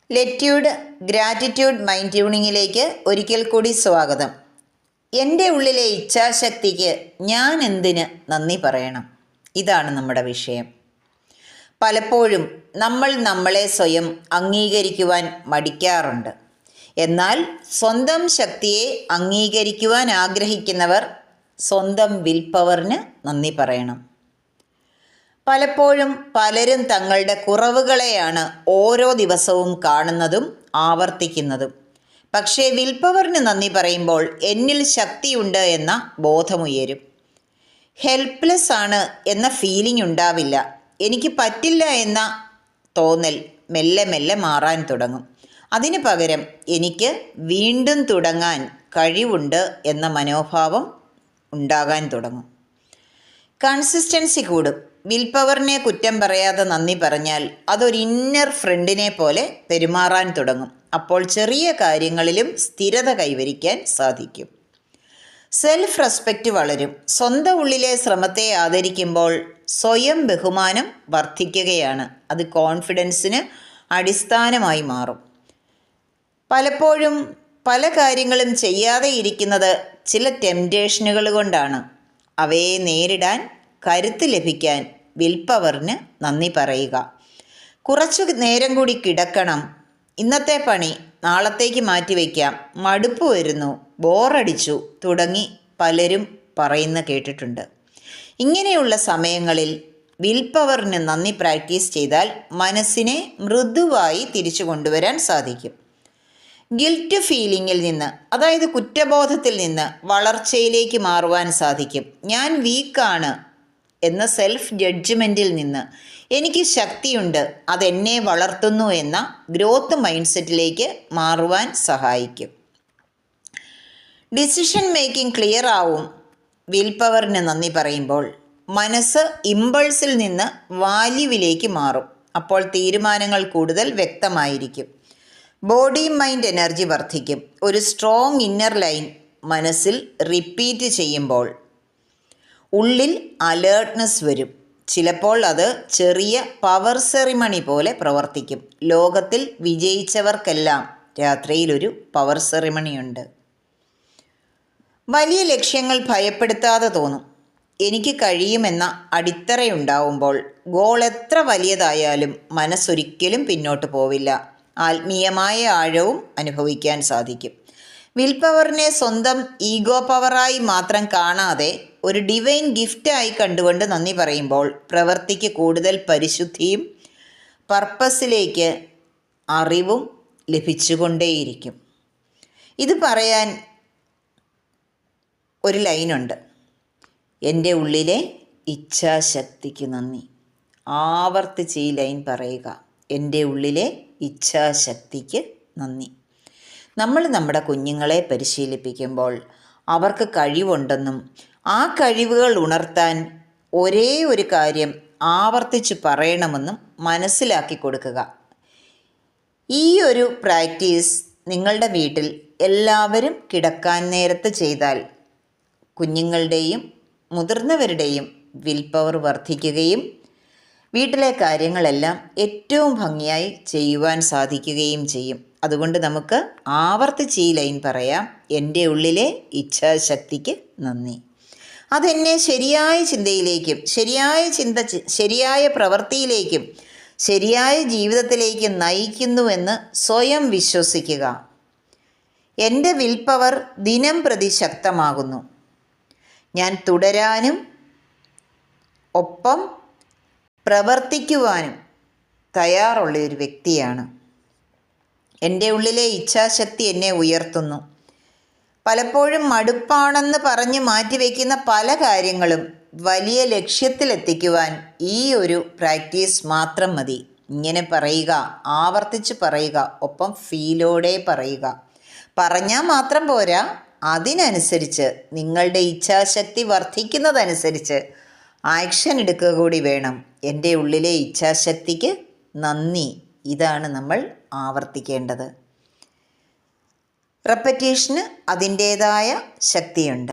ലെറ്റ്യൂഡ് gratitude mind ട്യൂണിങ്ങിലേക്ക് ഒരിക്കൽ കൂടി സ്വാഗതം. എൻ്റെ ഉള്ളിലെ ഇച്ഛാശക്തിക്ക് ഞാൻ എന്തിന് നന്ദി പറയണം? ഇതാണ് നമ്മുടെ വിഷയം. പലപ്പോഴും നമ്മൾ നമ്മളെ സ്വയം അംഗീകരിക്കുവാൻ മടിക്കാറുണ്ട്. എന്നാൽ സ്വന്തം ശക്തിയെ അംഗീകരിക്കുവാൻ ആഗ്രഹിക്കുന്നവർ സ്വന്തം വിൽ പവറിന് നന്ദി പറയണം. പലപ്പോഴും പലരും തങ്ങളുടെ കുറവുകളെയാണ് ഓരോ ദിവസവും കാണുന്നതും ആവർത്തിക്കുന്നതും. പക്ഷേ വിൽ പവറിന് നന്ദി പറയുമ്പോൾ എന്നിൽ ശക്തിയുണ്ട് എന്ന ബോധമുയരും. ഹെൽപ്ലെസ് ആണ് എന്ന ഫീലിംഗ് ഉണ്ടാവില്ല. എനിക്ക് പറ്റില്ല എന്ന തോന്നൽ മെല്ലെ മെല്ലെ മാറാൻ തുടങ്ങും. അതിനു പകരം എനിക്ക് വീണ്ടും തുടങ്ങാൻ കഴിവുണ്ട് എന്ന മനോഭാവം ഉണ്ടാകാൻ തുടങ്ങും. കൺസിസ്റ്റൻസി കൂടും. വിൽ പവറിനെ കുറ്റം പറയാതെ നന്ദി പറഞ്ഞാൽ അതൊരു ഇന്നർ ഫ്രണ്ടിനെ പോലെ പെരുമാറാൻ തുടങ്ങും. അപ്പോൾ ചെറിയ കാര്യങ്ങളിലും സ്ഥിരത കൈവരിക്കാൻ സാധിക്കും. സെൽഫ് റെസ്പെക്റ്റ് വളരും. സ്വന്തം ഉള്ളിലെ ശ്രമത്തെ ആദരിക്കുമ്പോൾ സ്വയം ബഹുമാനം വർദ്ധിക്കുകയാണ്. അത് കോൺഫിഡൻസിന് അടിസ്ഥാനമായി മാറും. പലപ്പോഴും പല കാര്യങ്ങളും ചെയ്യാതെ ഇരിക്കുന്നത് ചില ടെംപ്റ്റേഷനുകൾ കൊണ്ടാണ്. അവയെ നേരിടാൻ കരുത്ത് ലഭിക്കാൻ വിൽ പവറിന് നന്ദി പറയുക. കുറച്ചു നേരം കൂടി കിടക്കണം, ഇന്നത്തെ പണി നാളത്തേക്ക് മാറ്റിവെക്കാം, മടുപ്പ് വരുന്നു, ബോറടിച്ചു തുടങ്ങി പലരും പറയുന്ന കേട്ടിട്ടുണ്ട്. ഇങ്ങനെയുള്ള സമയങ്ങളിൽ വിൽ പവറിന് നന്ദി പ്രാക്ടീസ് ചെയ്താൽ മനസ്സിനെ മൃദുവായി തിരിച്ചു കൊണ്ടുവരാൻ സാധിക്കും. ഗിൽറ്റ് ഫീലിങ്ങിൽ നിന്ന്, അതായത് കുറ്റബോധത്തിൽ നിന്ന് വളർച്ചയിലേക്ക് മാറുവാൻ സാധിക്കും. ഞാൻ വീക്കാണ് എന്ന സെൽഫ് ജഡ്ജ്മെൻറ്റിൽ നിന്ന് എനിക്ക് ശക്തിയുണ്ട്, അതെന്നെ വളർത്തുന്നു എന്ന ഗ്രോത്ത് മൈൻഡ് സെറ്റിലേക്ക് മാറുവാൻ സഹായിക്കും. ഡിസിഷൻ മേക്കിംഗ് ക്ലിയർ ആവും വിൽ പവറിന് നന്ദി പറയുമ്പോൾ. മനസ്സ് ഇമ്പൾസിൽ നിന്ന് വാല്യുവിലേക്ക് മാറും. അപ്പോൾ തീരുമാനങ്ങൾ കൂടുതൽ വ്യക്തമായിരിക്കും. ബോഡി മൈൻഡ് എനർജി വർദ്ധിക്കും. ഒരു സ്ട്രോങ് ഇന്നർ ലൈൻ മനസ്സിൽ റിപ്പീറ്റ് ചെയ്യുമ്പോൾ ഉള്ളിൽ അലേർട്ട്നെസ് വരും. ചിലപ്പോൾ അത് ചെറിയ പവർ സെറിമണി പോലെ പ്രവർത്തിക്കും. ലോകത്തിൽ വിജയിച്ചവർക്കെല്ലാം രാത്രിയിലൊരു പവർ സെറിമണിയുണ്ട്. വലിയ ലക്ഷ്യങ്ങൾ ഭയപ്പെടുത്താതെ തോന്നും. എനിക്ക് കഴിയുമെന്ന അടിത്തറയുണ്ടാവുമ്പോൾ ഗോൾ എത്ര വലിയതായാലും മനസ്സൊരിക്കലും പിന്നോട്ട് പോവില്ല. ആത്മീയമായ ആഴവും അനുഭവിക്കാൻ സാധിക്കും. വിൽ പവറിനെ സ്വന്തം ഈഗോ പവറായി മാത്രം കാണാതെ ഒരു ഡിവൈൻ ഗിഫ്റ്റായി കണ്ടുകൊണ്ട് നന്ദി പറയുമ്പോൾ പ്രവൃത്തിക്ക് കൂടുതൽ പരിശുദ്ധിയും പർപ്പസിലേക്ക് അറിവും ലഭിച്ചുകൊണ്ടേയിരിക്കും. ഇത് പറയാൻ ഒരു ലൈനുണ്ട്: എൻ്റെ ഉള്ളിലെ ഇച്ഛാശക്തിക്ക് നന്ദി. ആവർത്തിച്ച് ഈ ലൈൻ പറയുക: എൻ്റെ ഉള്ളിലെ ഇച്ഛാശക്തിക്ക് നന്ദി. നമ്മൾ നമ്മുടെ കുഞ്ഞുങ്ങളെ പരിശീലിപ്പിക്കുമ്പോൾ അവർക്ക് കഴിവുണ്ടെന്നും ആ കഴിവുകൾ ഉണർത്താൻ ഒരേ ഒരു കാര്യം ആവർത്തിച്ച് പറയണമെന്നും മനസ്സിലാക്കി കൊടുക്കുക. ഈ ഒരു പ്രാക്ടീസ് നിങ്ങളുടെ വീട്ടിൽ എല്ലാവരും കിടക്കാൻ നേരത്ത് ചെയ്താൽ കുഞ്ഞുങ്ങളുടെയും മുതിർന്നവരുടെയും വിൽ പവർ വർദ്ധിക്കുകയും വീട്ടിലെ കാര്യങ്ങളെല്ലാം ഏറ്റവും ഭംഗിയായി ചെയ്യുവാൻ സാധിക്കുകയും ചെയ്യും. അതുകൊണ്ട് നമുക്ക് ആവർത്തിച്ച് ഈ ലൈൻ പറയാം: എൻ്റെ ഉള്ളിലെ ഇച്ഛാശക്തിക്ക് നന്ദി. അതെന്നെ ശരിയായ ചിന്തയിലേക്കും ശരിയായ പ്രവൃത്തിയിലേക്കും ശരിയായ ജീവിതത്തിലേക്കും നയിക്കുന്നുവെന്ന് സ്വയം വിശ്വസിക്കുക. എൻ്റെ വിൽ പവർ ദിനം പ്രതി ശക്തമാകുന്നു. ഞാൻ തുടരാനും ഒപ്പം പ്രവർത്തിക്കുവാനും തയ്യാറുള്ള ഒരു വ്യക്തിയാണ്. എൻ്റെ ഉള്ളിലെ ഇച്ഛാശക്തി എന്നെ ഉയർത്തുന്നു. പലപ്പോഴും മടുപ്പാണെന്ന് പറഞ്ഞ് മാറ്റിവെക്കുന്ന പല കാര്യങ്ങളും വലിയ ലക്ഷ്യത്തിലെത്തിക്കുവാൻ ഈ ഒരു പ്രാക്ടീസ് മാത്രം മതി. ഇങ്ങനെ പറയുക, ആവർത്തിച്ച് പറയുക, ഒപ്പം ഫീലോടെ പറയുക. പറഞ്ഞാൽ മാത്രം പോരാ, അതിനനുസരിച്ച് നിങ്ങളുടെ ഇച്ഛാശക്തി വർദ്ധിക്കുന്നതനുസരിച്ച് ആക്ഷൻ എടുക്കുക കൂടി വേണം. എൻ്റെ ഉള്ളിലെ ഇച്ഛാശക്തിക്ക് നന്ദി. ഇതാണ് നമ്മൾ ആവർത്തിക്കേണ്ടത്. റെപ്പറ്റീഷന് അതിൻ്റേതായ ശക്തിയുണ്ട്.